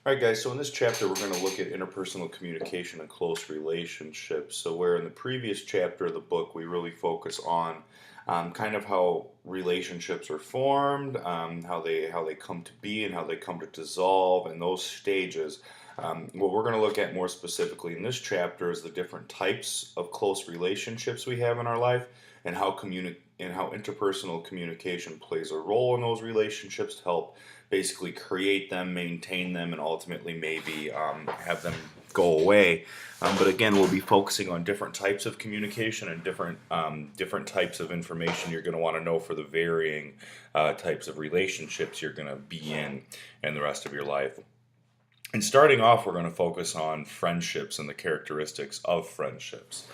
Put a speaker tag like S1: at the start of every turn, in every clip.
S1: All right, guys, so in this chapter, we're going to look at interpersonal communication and close relationships. So, where in the previous chapter of the book, we really focus on kind of how relationships are formed, how they come to be, and how they come to dissolve, and those stages. What we're going to look at more specifically in this chapter is the different types of close relationships we have in our life, and how interpersonal communication plays a role in those relationships to help basically create them, maintain them, and ultimately maybe have them go away. But again, we'll be focusing on different types of communication and different types of information you're going to want to know for the varying types of relationships you're going to be in the rest of your life. And starting off, we're going to focus on friendships and the characteristics of friendships.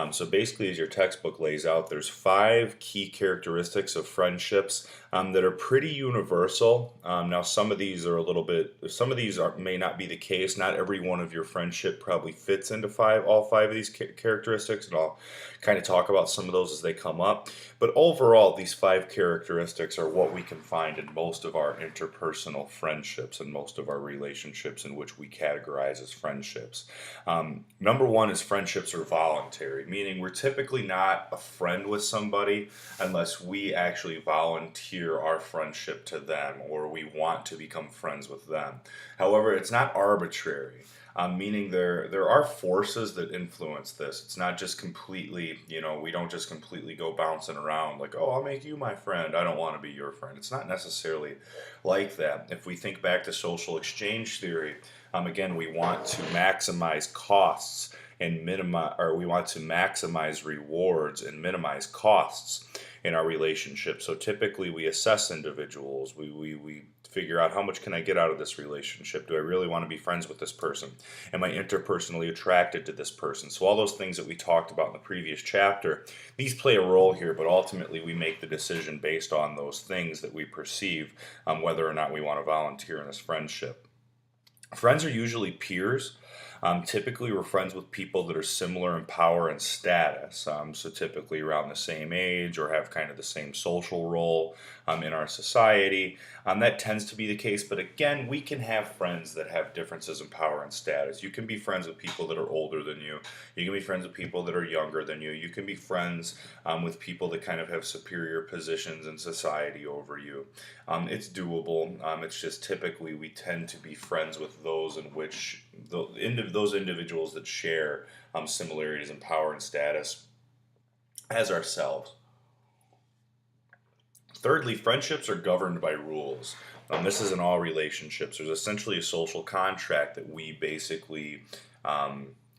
S1: So basically, as your textbook lays out, there's 5 key characteristics of friendships that are pretty universal. Now, some of these are a little bit, some of these may not be the case. Not every one of your friendship probably fits into all 5 of these characteristics, and I'll kind of talk about some of those as they come up. But overall, these 5 characteristics are what we can find in most of our interpersonal friendships and most of our relationships in which we categorize as friendships. Number one is friendships are voluntary, meaning we're typically not a friend with somebody unless we actually volunteer our friendship to them or we want to become friends with them. However, it's not arbitrary. Meaning there are forces that influence this. It's not just completely, we don't just completely go bouncing around like, oh, I'll make you my friend. I don't want to be your friend. It's not necessarily like that. If we think back to social exchange theory, again, we want to maximize costs and minimize, or we want to maximize rewards and minimize costs in our relationship. So typically we assess individuals. We figure out how much can I get out of this relationship? Do I really want to be friends with this person? Am I interpersonally attracted to this person? So all those things that we talked about in the previous chapter, these play a role here, but ultimately we make the decision based on those things that we perceive, whether or not we want to volunteer in this friendship. Friends are usually peers. Typically, we're friends with people that are similar in power and status. So, typically around the same age or have kind of the same social role in our society. That tends to be the case. But again, we can have friends that have differences in power and status. You can be friends with people that are older than you. You can be friends with people that are younger than you. You can be friends with people that kind of have superior positions in society over you. It's doable. It's just typically we tend to be friends with those in which those individuals that share similarities in power and status as ourselves. Thirdly, friendships are governed by rules. This is in all relationships. There's essentially a social contract that we basically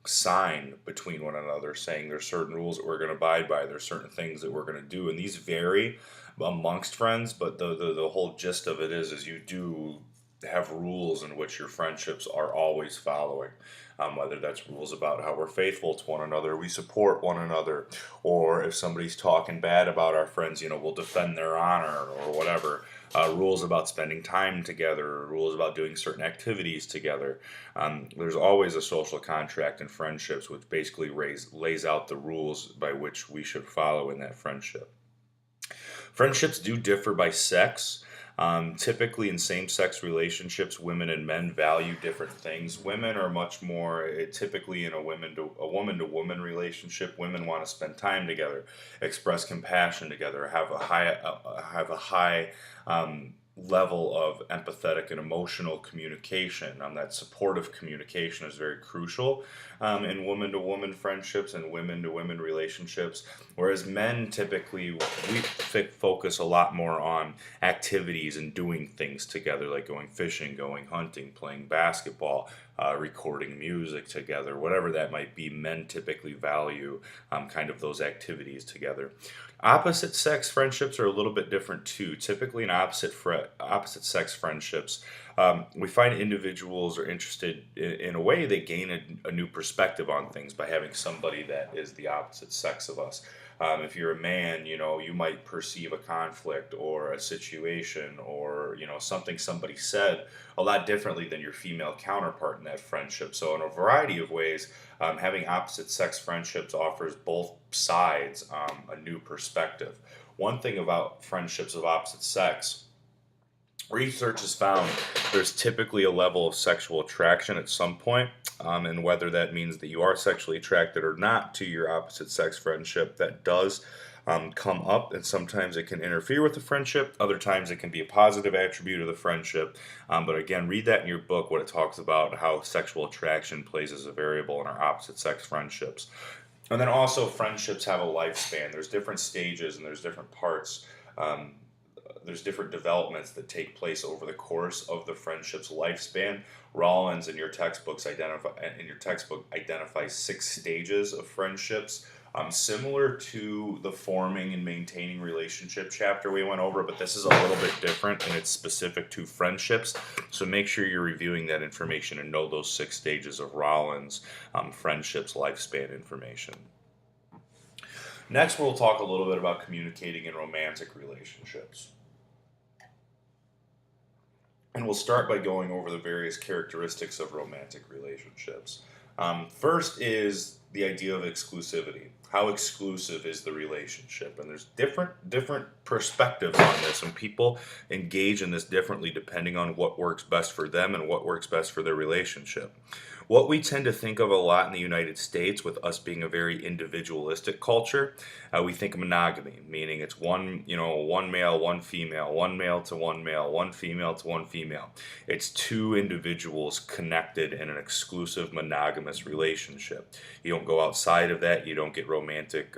S1: sign between one another, saying there's certain rules that we're going to abide by. There's certain things that we're going to do, and these vary amongst friends. But the whole gist of it is you do have rules in which your friendships are always following. Whether that's rules about how we're faithful to one another, we support one another, or if somebody's talking bad about our friends, we'll defend their honor or whatever. Rules about spending time together, rules about doing certain activities together. There's always a social contract in friendships, which basically lays out the rules by which we should follow in that friendship. Friendships do differ by sex. Typically, in same-sex relationships, women and men value different things. Women are much more typically in a woman-to-woman relationship. Women want to spend time together, express compassion together, have a high level of empathetic and emotional communication. That supportive communication is very crucial in woman-to-woman friendships and women-to-women relationships. Whereas men typically, we focus a lot more on activities and doing things together, like going fishing, going hunting, playing basketball, recording music together, whatever that might be. Men typically value kind of those activities together. Opposite sex friendships are a little bit different too. Typically, in opposite sex friendships, we find individuals are interested in a way they gain a new perspective on things by having somebody that is the opposite sex of us. If you're a man, you might perceive a conflict or a situation or, something somebody said a lot differently than your female counterpart in that friendship. So in a variety of ways, having opposite sex friendships offers both sides a new perspective. One thing about friendships of opposite sex Research has found there's typically a level of sexual attraction at some point, and whether that means that you are sexually attracted or not to your opposite sex friendship, that does come up, and sometimes it can interfere with the friendship. Other times it can be a positive attribute of the friendship. But again, read that in your book, what it talks about how sexual attraction plays as a variable in our opposite sex friendships. And then also, friendships have a lifespan. There's different stages and there's different parts. Um, there's different developments that take place over the course of the friendship's lifespan. Rollins in your textbook identifies 6 stages of friendships, similar to the forming and maintaining relationship chapter we went over, but this is a little bit different and it's specific to friendships. So make sure you're reviewing that information and know those 6 stages of Rollins friendships lifespan information. Next, we'll talk a little bit about communicating in romantic relationships. And we'll start by going over the various characteristics of romantic relationships. First is the idea of exclusivity. How exclusive is the relationship? And there's different perspectives on this, and people engage in this differently depending on what works best for them and what works best for their relationship. What we tend to think of a lot in the United States, with us being a very individualistic culture, we think of monogamy, meaning it's one male, one female, one male to one male, one female to one female. It's 2 individuals connected in an exclusive monogamous relationship. You don't go outside of that. You don't get romantic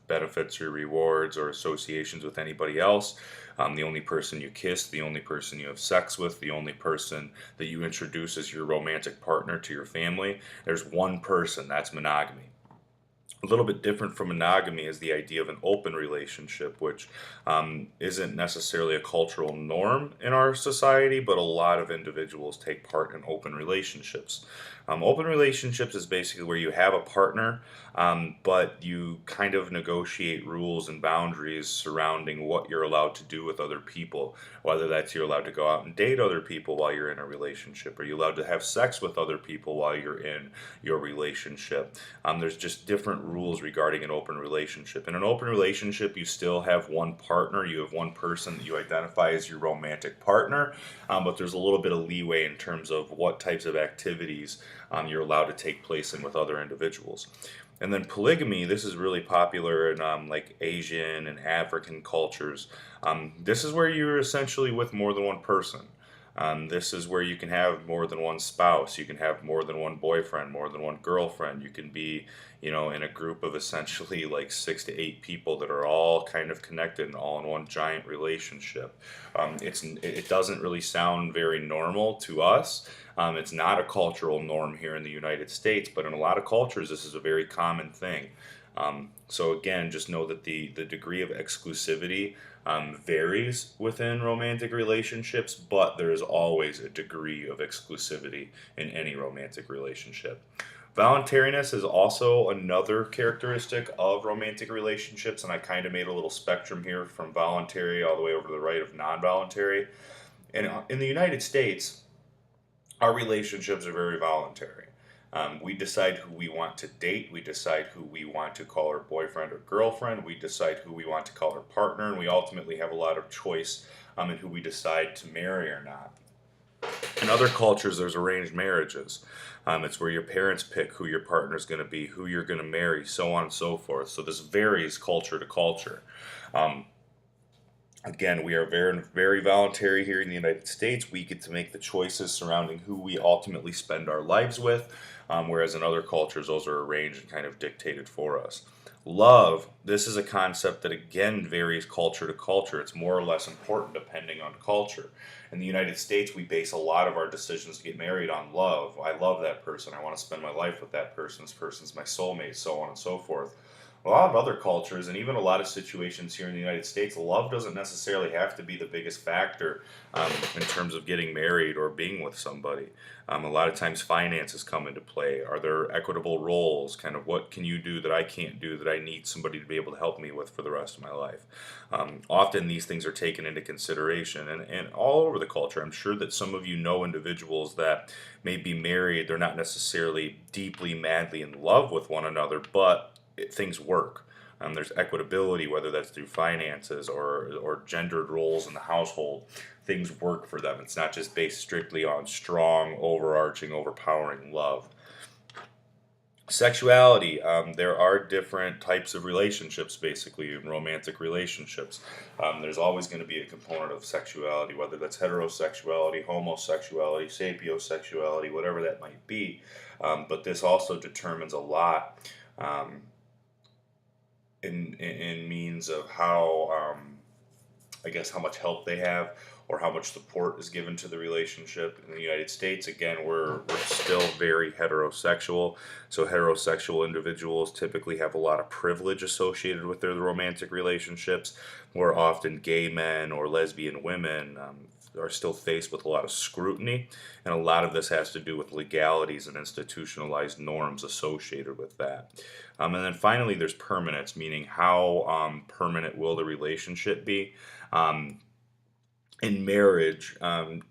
S1: benefits or rewards or associations with anybody else. The only person you kiss, the only person you have sex with, the only person that you introduce as your romantic partner to your family. There's one person. That's monogamy. A little bit different from monogamy is the idea of an open relationship, which isn't necessarily a cultural norm in our society, but a lot of individuals take part in open relationships. Open relationships is basically where you have a partner, but you kind of negotiate rules and boundaries surrounding what you're allowed to do with other people. Whether that's you're allowed to go out and date other people while you're in a relationship, or you're allowed to have sex with other people while you're in your relationship. There's just different rules regarding an open relationship. In an open relationship, you still have one partner, you have one person that you identify as your romantic partner, but there's a little bit of leeway in terms of what types of activities you're allowed to take place in with other individuals. And then polygamy, this is really popular in like Asian and African cultures. This is where you're essentially with more than one person. This is where you can have more than one spouse. You can have more than one boyfriend, more than one girlfriend. You can be, in a group of essentially like 6 to 8 people that are all kind of connected and all in one giant relationship. It doesn't really sound very normal to us. It's not a cultural norm here in the United States, but in a lot of cultures, this is a very common thing. So again, just know that the degree of exclusivity varies within romantic relationships, but there is always a degree of exclusivity in any romantic relationship. Voluntariness is also another characteristic of romantic relationships, and I kind of made a little spectrum here from voluntary all the way over to the right of non-voluntary. And in the United States, our relationships are very voluntary. We decide who we want to date. We decide who we want to call our boyfriend or girlfriend. We decide who we want to call our partner, and we ultimately have a lot of choice in who we decide to marry or not. In other cultures, there's arranged marriages. It's where your parents pick who your partner is going to be, who you're going to marry, so on and so forth. So this varies culture to culture. Again, we are very, very voluntary here in the United States. We get to make the choices surrounding who we ultimately spend our lives with, whereas in other cultures, those are arranged and kind of dictated for us. Love, this is a concept that again varies culture to culture. It's more or less important depending on culture. In the United States, we base a lot of our decisions to get married on love. I love that person. I want to spend my life with that person. This person's my soulmate, so on and so forth. A lot of other cultures, and even a lot of situations here in the United States, love doesn't necessarily have to be the biggest factor in terms of getting married or being with somebody. A lot of times finances come into play. Are there equitable roles? Kind of what can you do that I can't do that I need somebody to be able to help me with for the rest of my life? Often these things are taken into consideration, and all over the culture. I'm sure that some of you know individuals that may be married. They're not necessarily deeply, madly in love with one another, but things work. There's equitability, whether that's through finances or gendered roles in the household. Things work for them. It's not just based strictly on strong, overarching, overpowering love. Sexuality, there are different types of relationships, basically, in romantic relationships. There's always going to be a component of sexuality, whether that's heterosexuality, homosexuality, sapiosexuality, whatever that might be. But this also determines a lot in means of how, I guess, how much help they have or how much support is given to the relationship. In the United States, again, we're still very heterosexual. So heterosexual individuals typically have a lot of privilege associated with their romantic relationships. More often, gay men or lesbian women are still faced with a lot of scrutiny, and a lot of this has to do with legalities and institutionalized norms associated with that. And then finally, there's permanence, meaning how permanent will the relationship be. Um, in marriage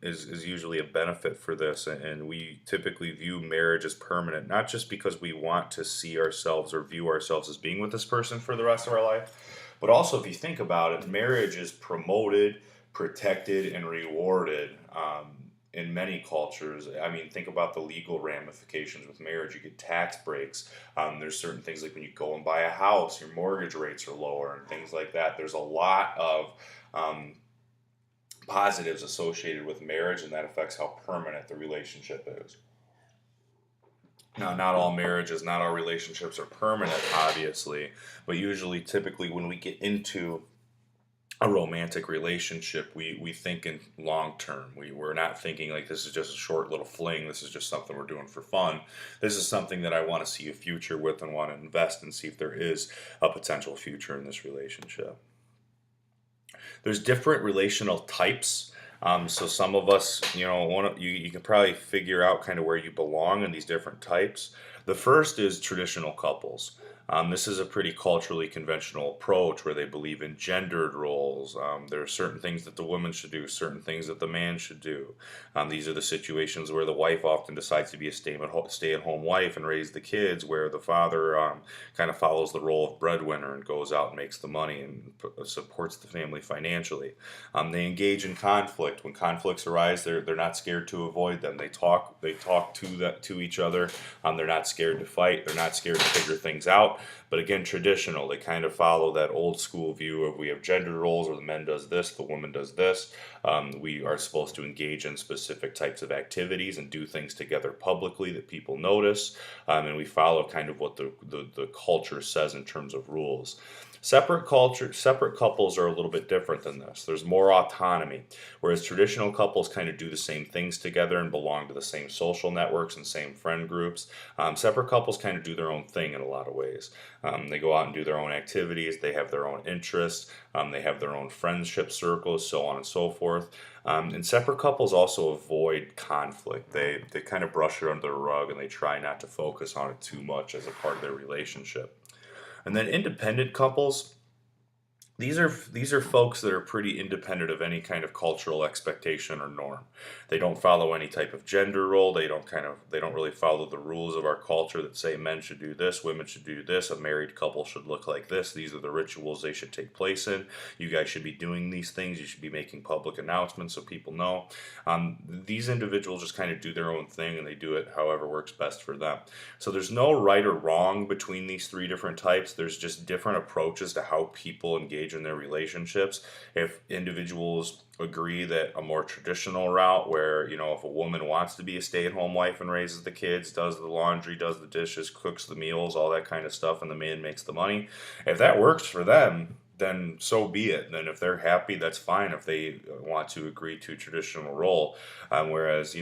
S1: is usually a benefit for this, and we typically view marriage as permanent, not just because we want to see ourselves or view ourselves as being with this person for the rest of our life, but also if you think about it, marriage is promoted, protected, and rewarded in many cultures. I mean, think about the legal ramifications with marriage. You get tax breaks. There's certain things like when you go and buy a house, your mortgage rates are lower and things like that. There's a lot of positives associated with marriage, and that affects how permanent the relationship is. Now, not all marriages, not all relationships are permanent, obviously, but usually, typically, when we get into a romantic relationship, we think in long term. We're not thinking like this is just a short little fling, this is just something we're doing for fun. This is something that I want to see a future with and want to invest and see if there is a potential future in this relationship. There's different relational types. So some of us, you can probably figure out kind of where you belong in these different types. The first is traditional couples. This is a pretty culturally conventional approach where they believe in gendered roles. There are certain things that the woman should do, certain things that the man should do. These are the situations where the wife often decides to be a stay-at-home wife and raise the kids, where the father kind of follows the role of breadwinner and goes out and makes the money and supports the family financially. They engage in conflict. When conflicts arise, they're not scared to avoid them. They talk to each other. They're not scared to fight. They're not scared to figure things out. But again, traditional, they kind of follow that old school view of we have gender roles where the man does this, the woman does this. We are supposed to engage in specific types of activities and do things together publicly that people notice. And we follow kind of what the culture says in terms of rules. Separate couples are a little bit different than this. There's more autonomy, whereas traditional couples kind of do the same things together and belong to the same social networks and same friend groups. Separate couples kind of do their own thing in a lot of ways. They go out and do their own activities. They have their own interests. They have their own friendship circles, so on and so forth. And separate couples also avoid conflict. They kind of brush it under the rug and they try not to focus on it too much as a part of their relationship. And then independent couples, these are folks that are pretty independent of any kind of cultural expectation or norm. They don't follow any type of gender role. They don't really follow the rules of our culture that say men should do this, women should do this, a married couple should look like this. These are the rituals they should take place in. You guys should be doing these things. You should be making public announcements so people know. These individuals just kind of do their own thing and they do it however works best for them. So there's no right or wrong between these three different types. There's just different approaches to how people engage in their relationships. If individuals agree that a more traditional route where, if a woman wants to be a stay-at-home wife and raises the kids, does the laundry, does the dishes, cooks the meals, all that kind of stuff, and the man makes the money, if that works for them, then so be it. Then if they're happy, that's fine if they want to agree to a traditional role. Whereas,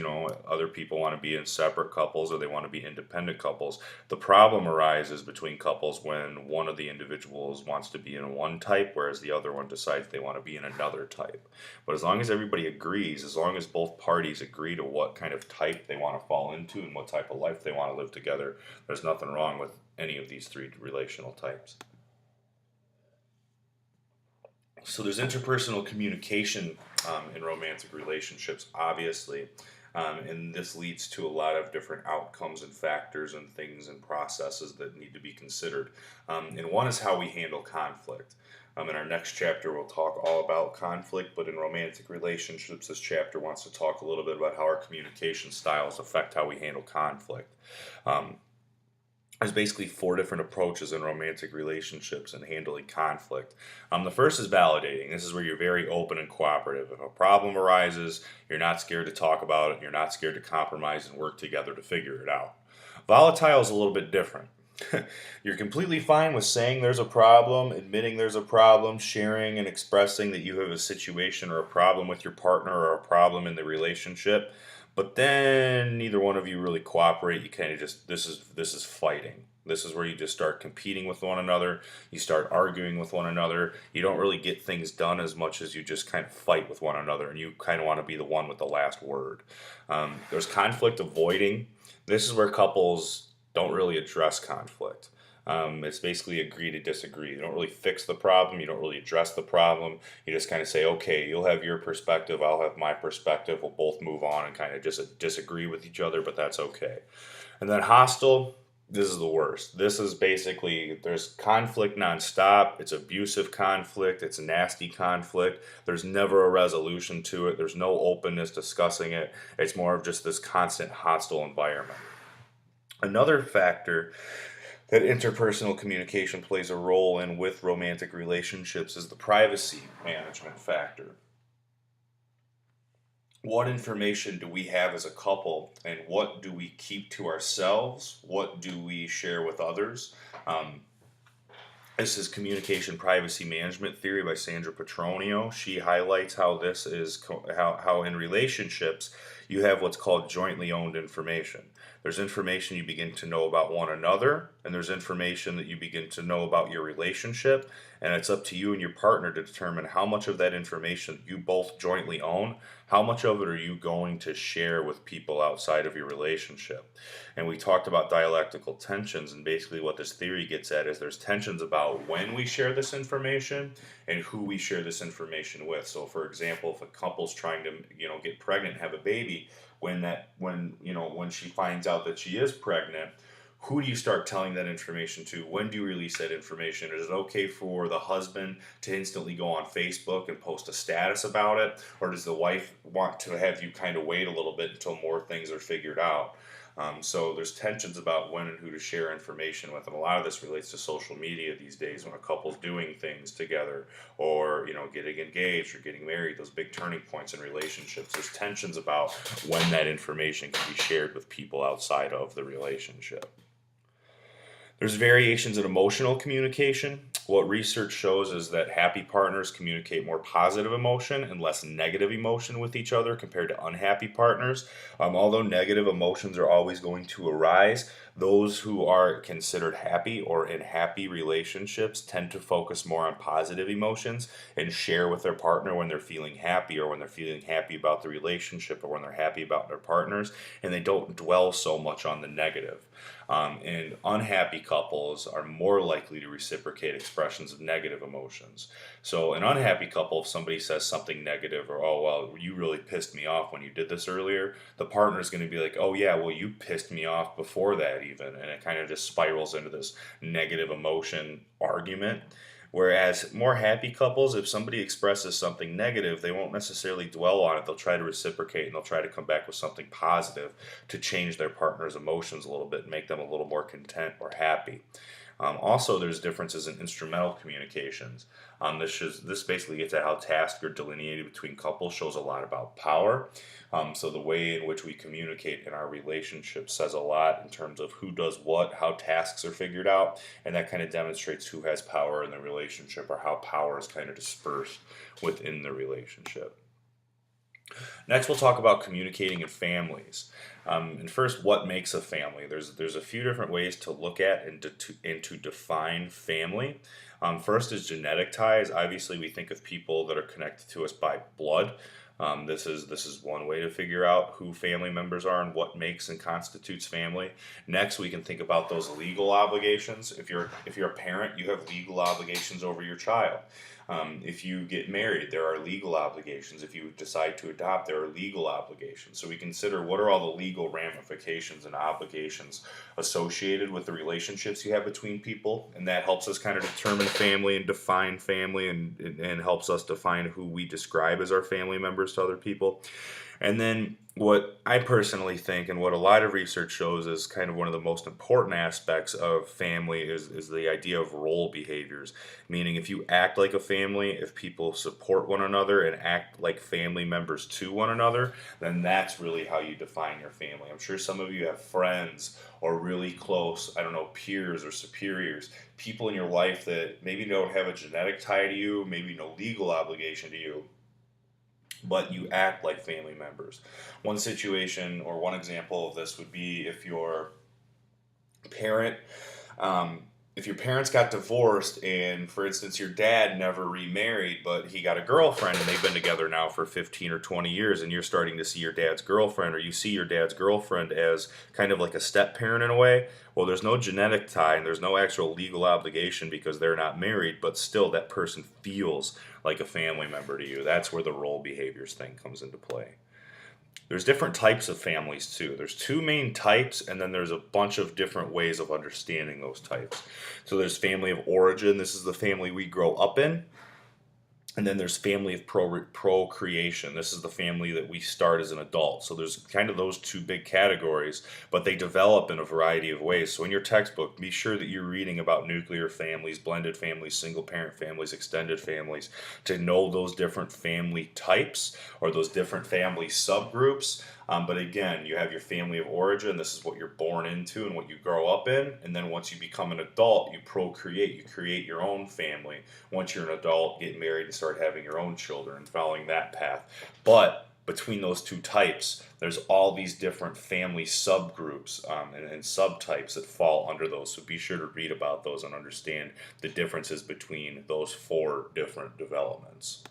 S1: other people want to be in separate couples or they want to be independent couples. The problem arises between couples when one of the individuals wants to be in one type, whereas the other one decides they want to be in another type. But as long as everybody agrees, as long as both parties agree to what kind of type they want to fall into and what type of life they want to live together, there's nothing wrong with any of these three relational types. So there's interpersonal communication in romantic relationships, obviously. And this leads to a lot of different outcomes and factors and things and processes that need to be considered. And one is how we handle conflict. In our next chapter, we'll talk all about conflict, but in romantic relationships, this chapter wants to talk a little bit about how our communication styles affect how we handle conflict. Um, there's basically 4 different approaches in romantic relationships and handling conflict. The first is validating. This is where you're very open and cooperative. If a problem arises, you're not scared to talk about it. You're not scared to compromise and work together to figure it out. Volatile is a little bit different. You're completely fine with saying there's a problem, admitting there's a problem, sharing and expressing that you have a situation or a problem with your partner or a problem in the relationship. But then neither one of you really cooperate. You kind of just this is fighting. This is where you just start competing with one another. You start arguing with one another. You don't really get things done as much as you just kind of fight with one another, and you kind of want to be the one with the last word. There's conflict avoiding. This is where couples don't really address conflict. It's basically agree to disagree. You don't really fix the problem. You don't really address the problem. You just kind of say, okay, you'll have your perspective. I'll have my perspective. We'll both move on and kind of just disagree with each other, but that's okay. And then hostile, this is the worst. This is basically, there's conflict nonstop. It's abusive conflict. It's nasty conflict. There's never a resolution to it. There's no openness discussing it. It's more of just this constant hostile environment. Another factor that interpersonal communication plays a role in with romantic relationships is the privacy management factor. What information do we have as a couple, and what do we keep to ourselves? What do we share with others? This is Communication Privacy Management Theory by Sandra Petronio. She highlights how this is how in relationships you have what's called jointly owned information. There's information you begin to know about one another, and there's information that you begin to know about your relationship, and it's up to you and your partner to determine how much of that information you both jointly own, how much of it are you going to share with people outside of your relationship. And we talked about dialectical tensions, and basically what this theory gets at is there's tensions about when we share this information and who we share this information with. So for example, if a couple's trying to get pregnant and have a baby, when she finds out that she is pregnant, who do you start telling that information to? When do you release that information? Is it okay for the husband to instantly go on Facebook and post a status about it? Or does the wife want to have you kind of wait a little bit until more things are figured out? So there's tensions about when and who to share information with, and a lot of this relates to social media these days when a couple's doing things together, or getting engaged or getting married. Those big turning points in relationships. There's tensions about when that information can be shared with people outside of the relationship. There's variations in emotional communication. What research shows is that happy partners communicate more positive emotion and less negative emotion with each other compared to unhappy partners. Although negative emotions are always going to arise, those who are considered happy or in happy relationships tend to focus more on positive emotions and share with their partner when they're feeling happy, or when they're feeling happy about the relationship, or when they're happy about their partners, and they don't dwell so much on the negative. And unhappy couples are more likely to reciprocate expressions of negative emotions. So an unhappy couple, if somebody says something negative, or, oh, well, you really pissed me off when you did this earlier, the partner is going to be like, oh yeah, well, you pissed me off before that even. And it kind of just spirals into this negative emotion argument. Whereas more happy couples, if somebody expresses something negative, they won't necessarily dwell on it. They'll try to reciprocate, and they'll try to come back with something positive to change their partner's emotions a little bit and make them a little more content or happy. Also, there's differences in instrumental communications. This basically gets at how tasks are delineated between couples, shows a lot about power. So the way in which we communicate in our relationship says a lot in terms of who does what, how tasks are figured out, and that kind of demonstrates who has power in the relationship, or how power is kind of dispersed within the relationship. Next, we'll talk about communicating in families. And first, what makes a family? There's a few different ways to look at and to define family. First is genetic ties. Obviously, we think of people that are connected to us by blood. This is one way to figure out who family members are and what makes and constitutes family. Next, we can think about those legal obligations. If you're a parent, you have legal obligations over your child. If you get married, there are legal obligations. If you decide to adopt, there are legal obligations. So we consider what are all the legal ramifications and obligations associated with the relationships you have between people, and that helps us kind of determine family and define family, and helps us define who we describe as our family members to other people. And then what I personally think, and what a lot of research shows, is kind of one of the most important aspects of family is the idea of role behaviors. Meaning, if you act like a family, if people support one another and act like family members to one another, then that's really how you define your family. I'm sure some of you have friends or really close, I don't know, peers or superiors, people in your life that maybe don't have a genetic tie to you, maybe no legal obligation to you, but you act like family members. One situation or one example of this would be parent, um, if your parents got divorced, and for instance your dad never remarried, but he got a girlfriend and they've been together now for 15 or 20 years, and you're starting to see your dad's girlfriend, or you see your dad's girlfriend as kind of like a step parent in a way. Well, there's no genetic tie and there's no actual legal obligation because they're not married, but still that person feels like a family member to you. That's where the role behaviors thing comes into play. There's different types of families too. There's two main types, and then there's a bunch of different ways of understanding those types. So there's family of origin. This is the family we grow up in. And then there's family of procreation. This is the family that we start as an adult. So there's kind of those two big categories, but they develop in a variety of ways. So in your textbook, be sure that you're reading about nuclear families, blended families, single parent families, extended families, to know those different family types or those different family subgroups. But again, you have your family of origin. This is what you're born into and what you grow up in. And then once you become an adult, you procreate. You create your own family. Once you're an adult, get married and start having your own children, following that path. But between those two types, there's all these different family subgroups, and subtypes that fall under those. So be sure to read about those and understand the differences between those four different developments.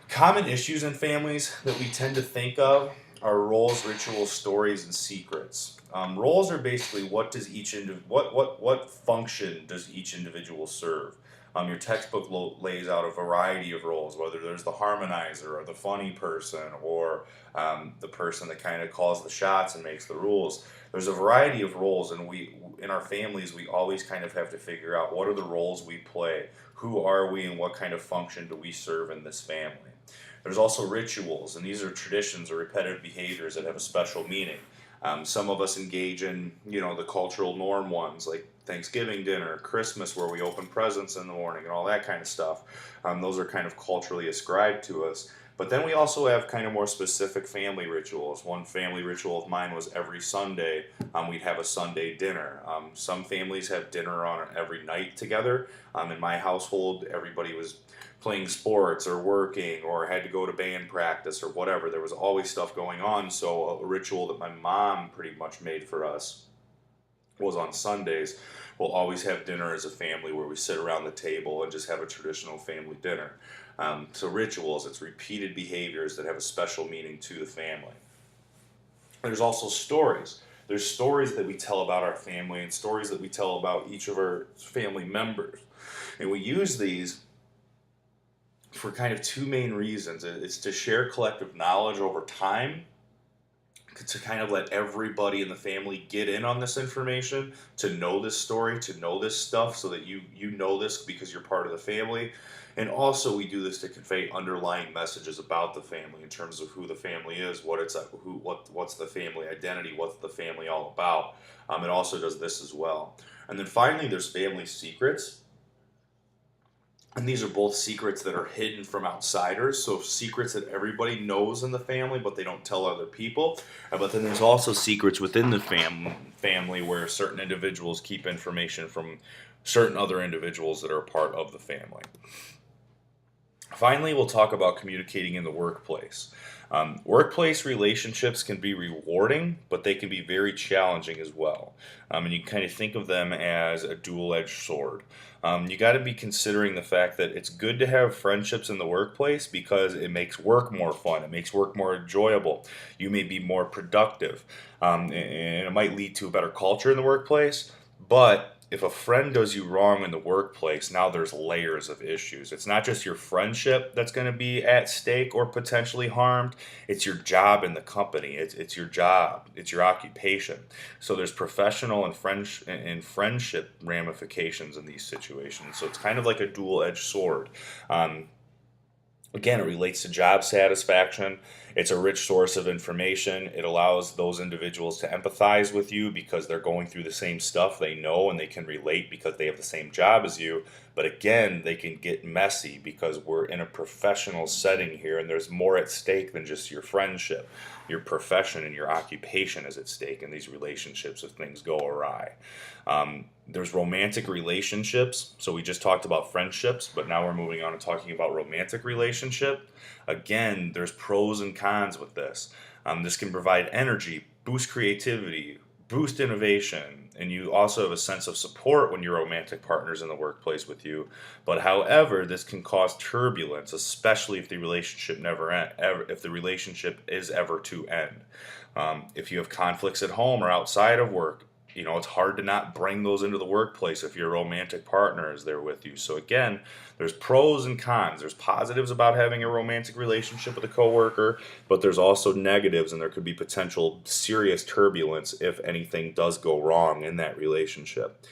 S1: Common issues in families that we tend to think of are roles, rituals, stories, and secrets. Roles are basically what does what function does each individual serve. Your textbook lays out a variety of roles, whether there's the harmonizer or the funny person, or the person that kind of calls the shots and makes the rules. There's a variety of roles, and we in our families we always kind of have to figure out what are the roles we play, who are we, and what kind of function do we serve in this family. There's also rituals, and these are traditions or repetitive behaviors that have a special meaning. Some of us engage in, the cultural norm ones, like Thanksgiving dinner, Christmas, where we open presents in the morning, and all that kind of stuff. Those are kind of culturally ascribed to us. But then we also have kind of more specific family rituals. One family ritual of mine was every Sunday, we'd have a Sunday dinner. Some families have dinner on every night together. In my household, everybody was playing sports or working or had to go to band practice or whatever. There was always stuff going on. So a ritual that my mom pretty much made for us was on Sundays. We'll always have dinner as a family where we sit around the table and just have a traditional family dinner. So rituals, it's repeated behaviors that have a special meaning to the family. There's also stories. There's stories that we tell about our family and stories that we tell about each of our family members. And we use these for kind of two main reasons. It's to share collective knowledge over time, to kind of let everybody in the family get in on this information, to know this story, to know this stuff, so that you know this because you're part of the family. And also we do this to convey underlying messages about the family in terms of who the family is, what's the family identity, what's the family all about. It also does this as well. And then finally, there's family secrets. And these are both secrets that are hidden from outsiders. So secrets that everybody knows in the family, but they don't tell other people. But then there's also secrets within the family where certain individuals keep information from certain other individuals that are a part of the family. Finally, we'll talk about communicating in the workplace. Workplace relationships can be rewarding, but they can be very challenging as well. And you kind of think of them as a dual-edged sword. You got to be considering the fact that it's good to have friendships in the workplace because it makes work more fun. It makes work more enjoyable. You may be more productive, and it might lead to a better culture in the workplace. But if a friend does you wrong in the workplace, now there's layers of issues. It's not just your friendship that's going to be at stake or potentially harmed. It's your job in the company. It's your job. It's your occupation. So there's professional and friendship ramifications in these situations. So it's kind of like a dual-edged sword. Um, Again, it relates to job satisfaction. It's a rich source of information. It allows those individuals to empathize with you because they're going through the same stuff. They know and they can relate because they have the same job as you. But again, they can get messy because we're in a professional setting here and there's more at stake than just your friendship. Your profession and your occupation is at stake in these relationships if things go awry. There's romantic relationships. So we just talked about friendships, but now we're moving on to talking about romantic relationship. Again, there's pros and cons with this. This can provide energy, boost creativity, boost innovation, and you also have a sense of support when your romantic partner's in the workplace with you. But however, this can cause turbulence, especially if the relationship never end, ever, if the relationship is ever to end. If you have conflicts at home or outside of work, it's hard to not bring those into the workplace if your romantic partner is there with you. So again, there's pros and cons. There's positives about having a romantic relationship with a coworker, but there's also negatives, and there could be potential serious turbulence if anything does go wrong in that relationship.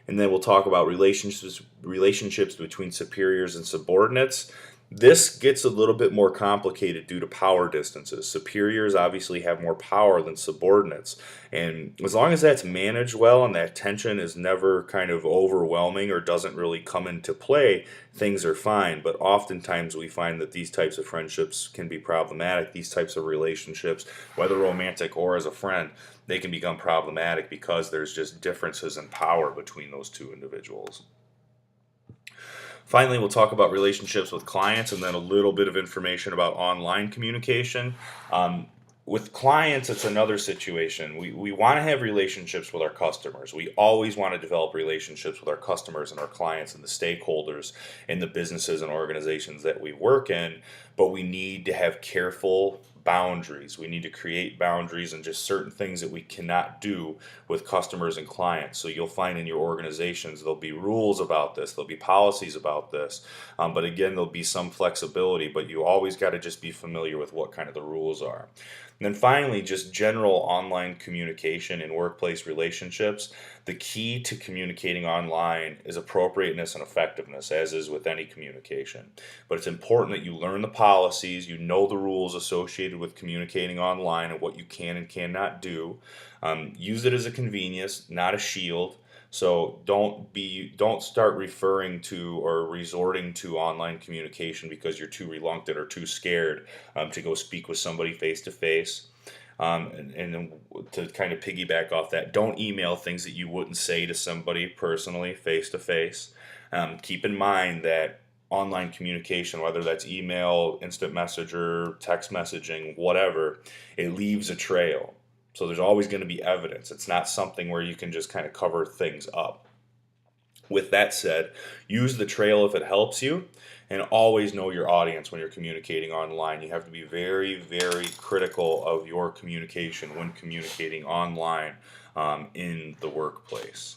S1: And then we'll talk about relationships between superiors and subordinates. This gets a little bit more complicated due to power distances. Superiors obviously have more power than subordinates. And as long as that's managed well and that tension is never kind of overwhelming or doesn't really come into play, things are fine. But oftentimes we find that these types of friendships can be problematic. These types of relationships, whether romantic or as a friend, they can become problematic because there's just differences in power between those two individuals. Finally, we'll talk about relationships with clients and then a little bit of information about online communication. Um, with clients, it's another situation. We want to have relationships with our customers. We always want to develop relationships with our customers and our clients and the stakeholders in the businesses and organizations that we work in, but we need to have careful boundaries. We need to create boundaries and just certain things that we cannot do with customers and clients. So you'll find in your organizations there'll be rules about this, there'll be policies about this, but again there'll be some flexibility. But you always got to just be familiar with what kind of the rules are. And then finally, just general online communication in workplace relationships. The key to communicating online is appropriateness and effectiveness, as is with any communication. But it's important that you learn the policies, you know the rules associated with communicating online and what you can and cannot do. Use it as a convenience, not a shield. So don't start referring to or resorting to online communication because you're too reluctant or too scared to go speak with somebody face to face. And then to kind of piggyback off that, don't email things that you wouldn't say to somebody personally face to face. Keep in mind that online communication, whether that's email, instant messenger, text messaging, whatever, it leaves a trail. So there's always going to be evidence. It's not something where you can just kind of cover things up. With that said, use the trail if it helps you, and always know your audience when you're communicating online. You have to be very, very critical of your communication when communicating online in the workplace.